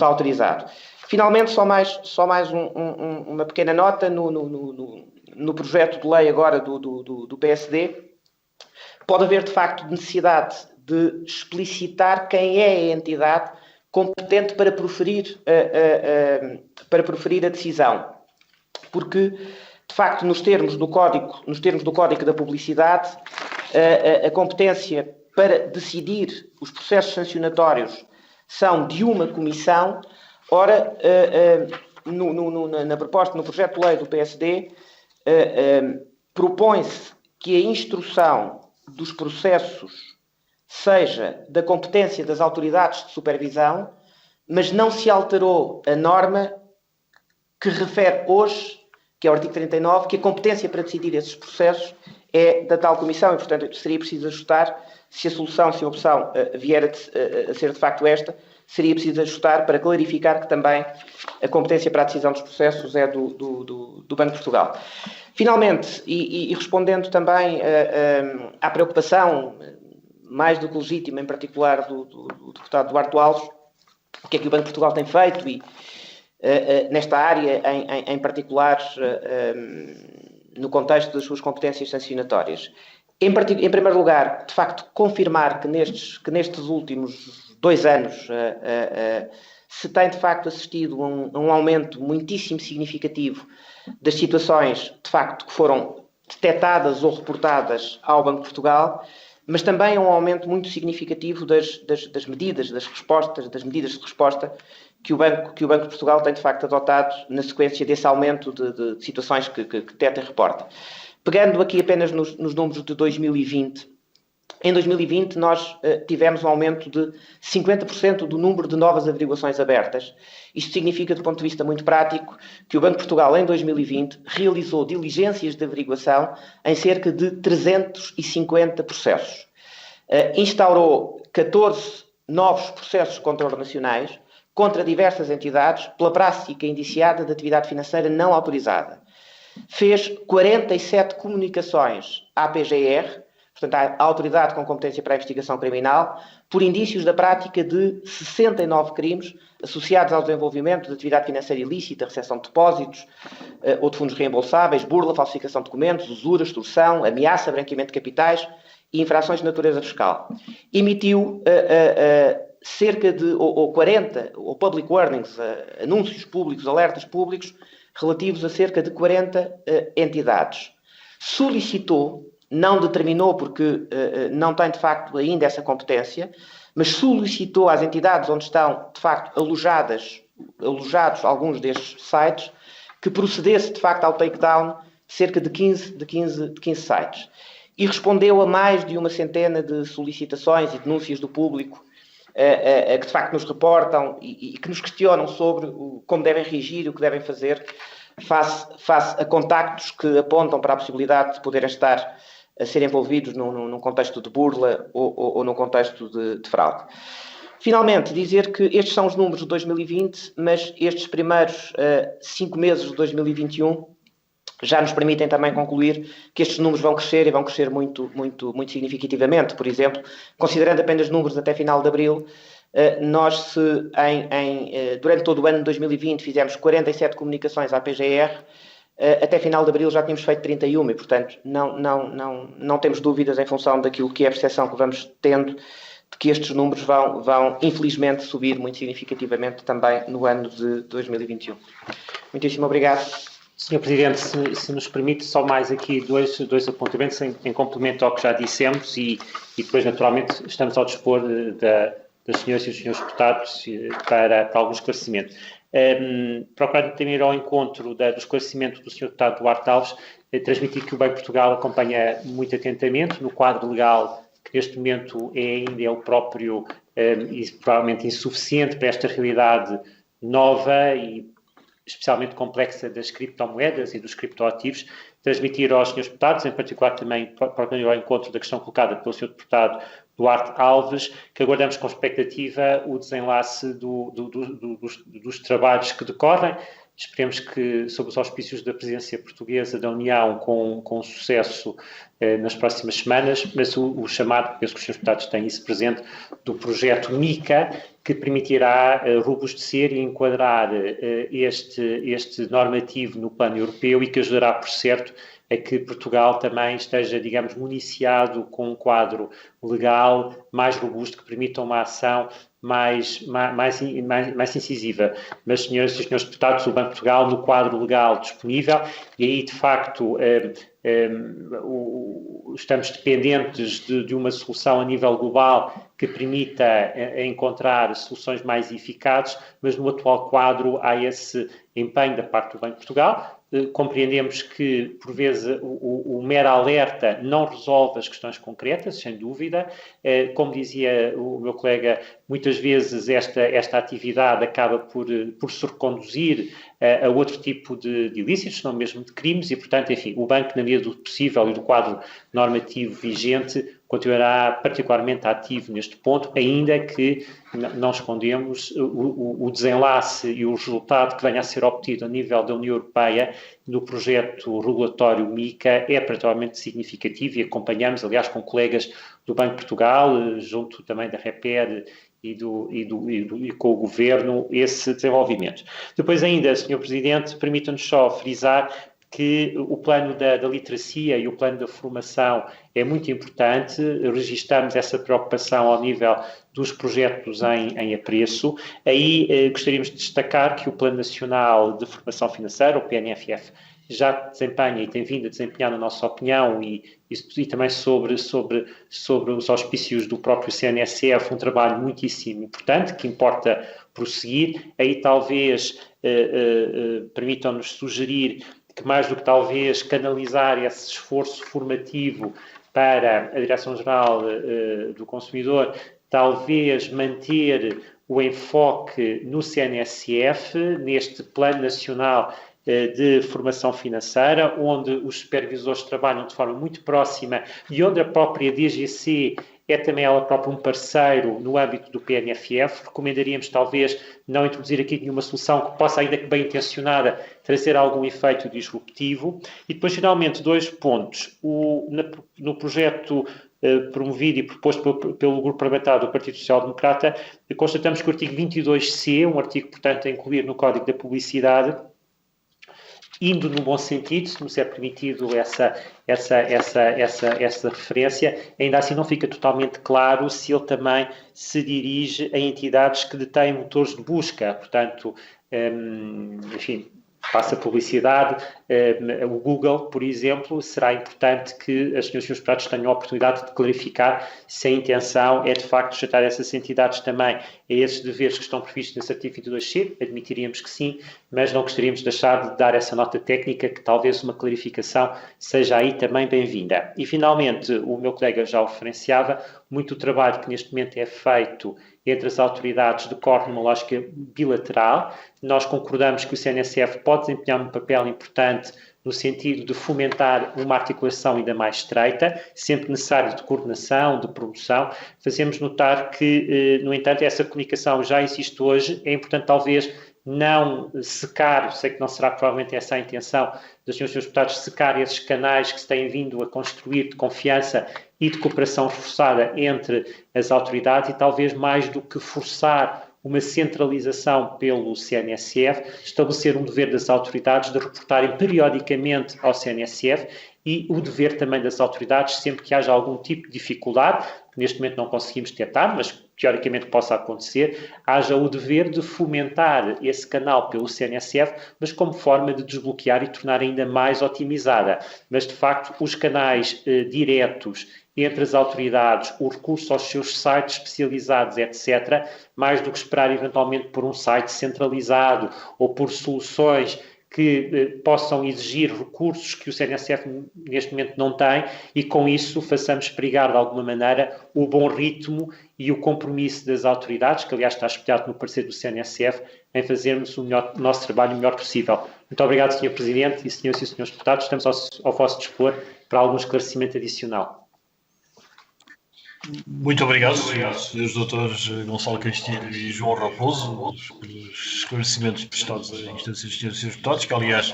autorizado. Finalmente, só mais uma pequena nota no projeto de lei agora do PSD. Pode haver, de facto, necessidade de explicitar quem é a entidade competente para proferir a decisão. Porque, de facto, nos termos do Código da Publicidade, a competência para decidir os processos sancionatórios são de uma comissão. Ora, no projeto de lei do PSD, propõe-se que a instrução dos processos seja da competência das autoridades de supervisão, mas não se alterou a norma que refere hoje, que é o artigo 39, que a competência para decidir esses processos é da tal comissão e, portanto, seria preciso ajustar, se a opção vier a ser de facto esta, seria preciso ajustar para clarificar que também a competência para a decisão dos processos é do Banco de Portugal. Finalmente, e respondendo também à preocupação, mais do que legítima, em particular do deputado Duarte Alves, o que é que o Banco de Portugal tem feito e nesta área, em particular, no contexto das suas competências sancionatórias. Em primeiro lugar, de facto, confirmar que nestes últimos 2 anos se tem, de facto, assistido a um aumento muitíssimo significativo das situações, de facto, que foram detectadas ou reportadas ao Banco de Portugal, mas também a um aumento muito significativo das medidas de resposta que o Banco de Portugal tem, de facto, adotado na sequência desse aumento de situações que detecta e reporta. Pegando aqui apenas nos números de 2020, em 2020 nós tivemos um aumento de 50% do número de novas averiguações abertas. Isto significa, do ponto de vista muito prático, que o Banco de Portugal, em 2020, realizou diligências de averiguação em cerca de 350 processos. Instaurou 14 novos processos contra-nacionais contra diversas entidades pela prática indiciada de atividade financeira não autorizada. Fez 47 comunicações à PGR, portanto à Autoridade com Competência para a Investigação Criminal, por indícios da prática de 69 crimes associados ao desenvolvimento de atividade financeira ilícita, recepção de depósitos ou de fundos reembolsáveis, burla, falsificação de documentos, usura, extorsão, ameaça, branqueamento de capitais e infrações de natureza fiscal. Emitiu cerca de 40 public warnings, anúncios públicos, alertas públicos, relativos a cerca de 40 entidades. Solicitou, não determinou porque não tem de facto ainda essa competência, mas solicitou às entidades onde estão de facto alojados alguns destes sites, que procedesse de facto ao takedown de cerca de 15 sites. E respondeu a mais de uma centena de solicitações e denúncias do público que de facto nos reportam e que nos questionam sobre como devem reagir, o que devem fazer face a contactos que apontam para a possibilidade de poderem estar a ser envolvidos num contexto de burla ou num contexto de fraude. Finalmente, dizer que estes são os números de 2020, mas estes primeiros 5 meses de 2021 já nos permitem também concluir que estes números vão crescer e vão crescer muito, muito, muito significativamente. Por exemplo, considerando apenas números até final de abril, Nós, durante todo o ano de 2020, fizemos 47 comunicações à PGR, até final de abril já tínhamos feito 31 e, portanto, não temos dúvidas em função daquilo que é a percepção que vamos tendo, de que estes números vão infelizmente, subir muito significativamente também no ano de 2021. Muitíssimo obrigado. Sr. Presidente, se nos permite, só mais aqui dois apontamentos em complemento ao que já dissemos e depois, naturalmente, estamos ao dispor das senhoras e dos senhores deputados para algum esclarecimento. Procurando também ir ao encontro do esclarecimento do Sr. Deputado Duarte Alves, transmitir que o Banco de Portugal acompanha muito atentamente no quadro legal que neste momento é ainda ele próprio e provavelmente insuficiente para esta realidade nova e especialmente complexa das criptomoedas e dos criptoativos, transmitir aos senhores deputados, em particular também para o encontro da questão colocada pelo senhor deputado Duarte Alves, que aguardamos com expectativa o desenlace dos trabalhos que decorrem. Esperemos que, sob os auspícios da presidência portuguesa da União, com sucesso nas próximas semanas, mas o chamado, penso que os senhores deputados têm isso presente, do projeto MICA, que permitirá robustecer e enquadrar este normativo no plano europeu e que ajudará, por certo, a que Portugal também esteja, digamos, municiado com um quadro legal mais robusto que permita uma ação mais incisiva. Mas, senhoras e senhores deputados, o Banco de Portugal, no quadro legal disponível, e aí, de facto, estamos dependentes de uma solução a nível global que permita encontrar soluções mais eficazes, mas no atual quadro há esse empenho da parte do Banco de Portugal. Compreendemos que, por vezes, o mero alerta não resolve as questões concretas, sem dúvida. Como dizia o meu colega, muitas vezes esta atividade acaba por se reconduzir a outro tipo de ilícitos, não mesmo de crimes, e, portanto, enfim, o banco, na medida do possível e do quadro normativo vigente, continuará particularmente ativo neste ponto, ainda que não escondemos o desenlace e o resultado que venha a ser obtido a nível da União Europeia no projeto regulatório MICA é particularmente significativo e acompanhamos, aliás, com colegas do Banco de Portugal, junto também da REPER e com o Governo, esse desenvolvimento. Depois ainda, Sr. Presidente, permita-nos só frisar que o plano da literacia e o plano da formação é muito importante, registamos essa preocupação ao nível dos projetos em apreço. Aí gostaríamos de destacar que o Plano Nacional de Formação Financeira, o PNFF, já desempenha e tem vindo a desempenhar, na nossa opinião, e também sobre os auspícios do próprio CNSF, um trabalho muitíssimo importante, que importa prosseguir. Aí talvez permitam-nos sugerir que, mais do que talvez canalizar esse esforço formativo para a Direção-Geral do Consumidor, talvez manter o enfoque no CNSF, neste Plano Nacional de Formação Financeira, onde os supervisores trabalham de forma muito próxima e onde a própria DGC é também ela própria um parceiro no âmbito do PNFF. Recomendaríamos talvez não introduzir aqui nenhuma solução que possa, ainda que bem intencionada, trazer algum efeito disruptivo. E depois, finalmente, 2 pontos. No projeto promovido e proposto pelo Grupo Parlamentar do Partido Social Democrata, constatamos que o artigo 22C, um artigo, portanto, a incluir no Código da Publicidade, indo no bom sentido, se nos é permitido essa referência, ainda assim não fica totalmente claro se ele também se dirige a entidades que detêm motores de busca. Portanto, enfim, passa a publicidade, o Google, por exemplo, será importante que as senhoras e senhores deputados tenham a oportunidade de clarificar se a intenção é, de facto, sujeitar essas entidades também a esses deveres que estão previstos nesse artigo 22C. Admitiríamos que sim, mas não gostaríamos de deixar de dar essa nota técnica, que talvez uma clarificação seja aí também bem-vinda. E, finalmente, o meu colega já o referenciava, muito trabalho que neste momento é feito entre as autoridades decorre numa lógica bilateral. Nós concordamos que o CNSF pode desempenhar um papel importante no sentido de fomentar uma articulação ainda mais estreita, sempre necessário de coordenação, de promoção. Fazemos notar que, no entanto, essa comunicação já existe hoje. É importante, talvez, não secar, sei que não será provavelmente essa a intenção dos senhores deputados, secar esses canais que se têm vindo a construir de confiança e de cooperação reforçada entre as autoridades, e talvez mais do que forçar uma centralização pelo CNSF, estabelecer um dever das autoridades de reportarem periodicamente ao CNSF, e o dever também das autoridades, sempre que haja algum tipo de dificuldade, que neste momento não conseguimos detectar, mas teoricamente possa acontecer, haja o dever de fomentar esse canal pelo CNSF, mas como forma de desbloquear e tornar ainda mais otimizada. Mas, de facto, os canais diretos entre as autoridades, o recurso aos seus sites especializados, etc., mais do que esperar eventualmente por um site centralizado ou por soluções que possam exigir recursos que o CNSF neste momento não tem, e com isso façamos pregar de alguma maneira o bom ritmo e o compromisso das autoridades, que aliás está espelhado no parecer do CNSF, em fazermos o nosso trabalho o melhor possível. Muito obrigado, Sr. Presidente, e senhoras e senhores deputados, estamos ao vosso dispor para algum esclarecimento adicional. Muito obrigado, Srs. Doutores Gonçalo Castilho e João Raposo, pelos esclarecimentos prestados à instância dos Srs. Deputados, que aliás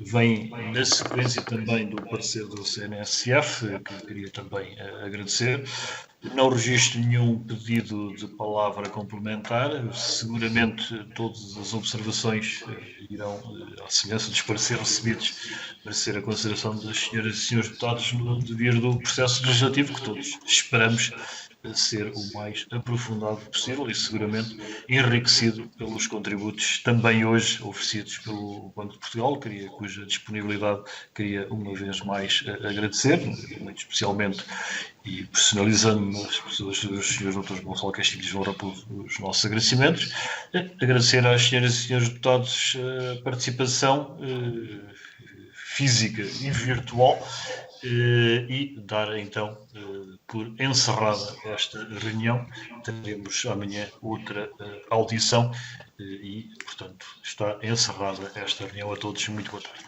vem na sequência também do parecer do CNSF, que queria também agradecer. Não registro nenhum pedido de palavra complementar. Seguramente todas as observações irão, à semelhança dos pareceres recebidos, merecer a consideração das senhoras e senhores deputados no devido do processo legislativo, que todos esperamos ser o mais aprofundado possível e seguramente enriquecido pelos contributos também hoje oferecidos pelo Banco de Portugal, cuja disponibilidade queria uma vez mais agradecer, muito especialmente e personalizando as pessoas dos senhores doutores Gonçalo Castilho e João Raposo os nossos agradecimentos. Agradecer às senhoras e senhores deputados a participação física e virtual, e dar então por encerrada esta reunião. Teremos amanhã outra audição e, portanto, está encerrada esta reunião. A todos muito boa tarde.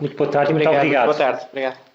Muito boa tarde e muito obrigado. Boa tarde. Obrigado.